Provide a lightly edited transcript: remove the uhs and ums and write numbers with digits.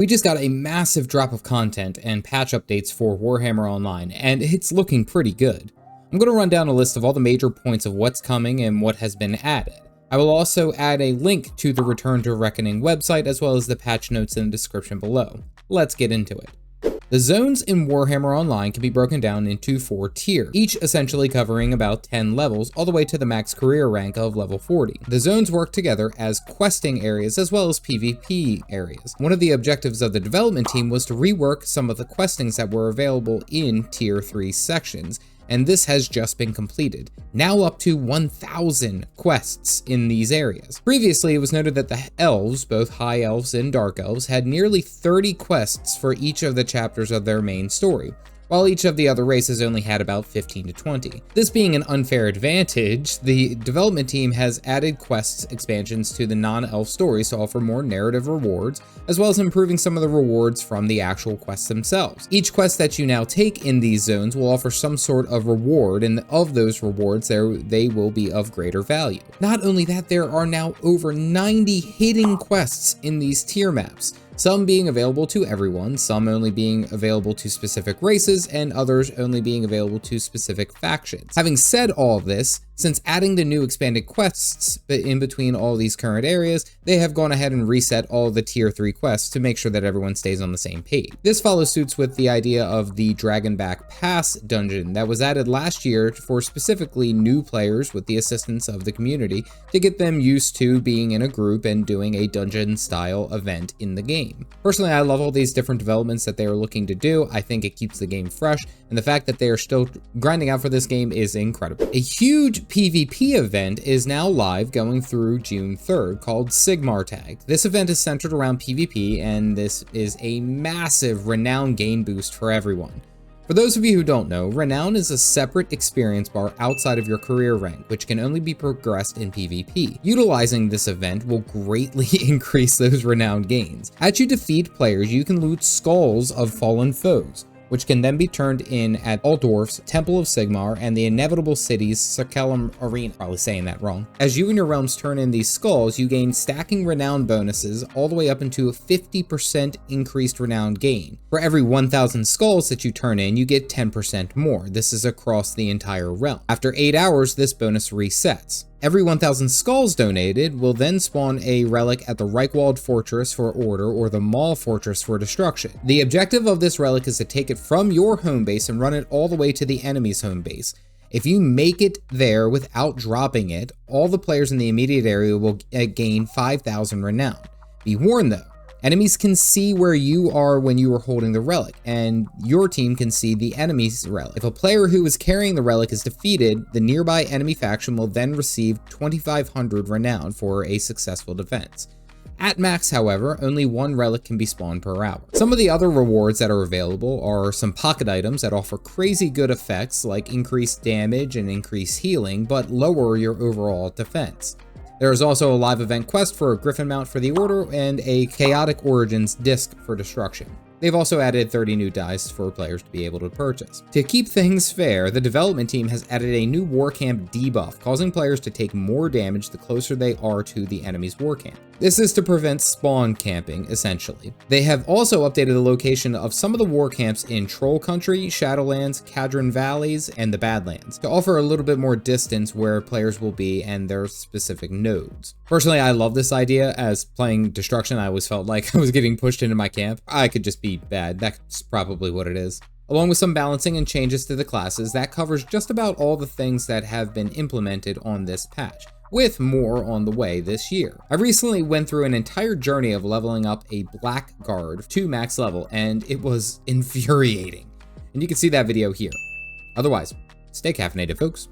We just got a massive drop of content and patch updates for Warhammer Online, and it's looking pretty good. I'm going to run down a list of all the major points of what's coming and what has been added. I will also add a link to the Return to Reckoning website as well as the patch notes in the description below. Let's get into it. The zones in Warhammer Online can be broken down into 4 tiers, each essentially covering about 10 levels, all the way to the max career rank of level 40. The zones work together as questing areas as well as PvP areas. One of the objectives of the development team was to rework some of the questings that were available in Tier 3 sections, and this has just been completed, now up to 1,000 quests in these areas. Previously, it was noted that the elves, both high elves and dark elves, had nearly 30 quests for each of the chapters of their main story, while each of the other races only had about 15 to 20. This being an unfair advantage, the development team has added quests expansions to the non-elf stories to offer more narrative rewards, as well as improving some of the rewards from the actual quests themselves. Each quest that you now take in these zones will offer some sort of reward, and of those rewards, they will be of greater value. Not only that, there are now over 90 hidden quests in these tier maps, some being available to everyone, some only being available to specific races, and others only being available to specific factions. Having said all of this, since adding the new expanded quests in between all these current areas, they have gone ahead and reset all the tier 3 quests to make sure that everyone stays on the same page. This follows suits with the idea of the Dragonback Pass dungeon that was added last year for specifically new players with the assistance of the community to get them used to being in a group and doing a dungeon style event in the game. Personally, I love all these different developments that they are looking to do. I think it keeps the game fresh, and the fact that they are still grinding out for this game is incredible. A huge PVP event is now live going through June 3rd called Sigmartag. This event is centered around PvP, and this is a massive renown gain boost for everyone. For those of you who don't know, Renown is a separate experience bar outside of your career rank, which can only be progressed in PvP. Utilizing this event will greatly increase those Renown gains. As you defeat players, you can loot skulls of fallen foes, which can then be turned in at Altdorf's Temple of Sigmar and the inevitable city's Circellum Arena. Probably saying that wrong. As you and your realms turn in these skulls, you gain stacking renown bonuses all the way up into a 50% increased renown gain. For every 1,000 skulls that you turn in, you get 10% more. This is across the entire realm. After 8 hours, this bonus resets. Every 1,000 skulls donated will then spawn a relic at the Reichwald Fortress for Order or the Maul Fortress for Destruction. The objective of this relic is to take it from your home base and run it all the way to the enemy's home base. If you make it there without dropping it, all the players in the immediate area will gain 5,000 renown. Be warned though, enemies can see where you are when you are holding the relic, and your team can see the enemy's relic. If a player who is carrying the relic is defeated, the nearby enemy faction will then receive 2,500 renown for a successful defense. At max, however, only 1 relic can be spawned per hour. Some of the other rewards that are available are some pocket items that offer crazy good effects like increased damage and increased healing, but lower your overall defense. There is also a live event quest for a Griffin mount for the Order and a Chaotic Origins disc for Destruction. They've also added 30 new dice for players to be able to purchase. To keep things fair, the development team has added a new war camp debuff, causing players to take more damage the closer they are to the enemy's war camp. This is to prevent spawn camping, essentially. They have also updated the location of some of the war camps in Troll Country, Shadowlands, Cadron Valleys, and the Badlands, to offer a little bit more distance where players will be and their specific nodes. Personally, I love this idea. As playing Destruction, I always felt like I was getting pushed into my camp. I could just be bad. That's probably what it is. Along with some balancing and changes to the classes, that covers just about all the things that have been implemented on this patch, with more on the way this year. I recently went through an entire journey of leveling up a Blackguard to max level, and it was infuriating. And you can see that video here. Otherwise, stay caffeinated, folks.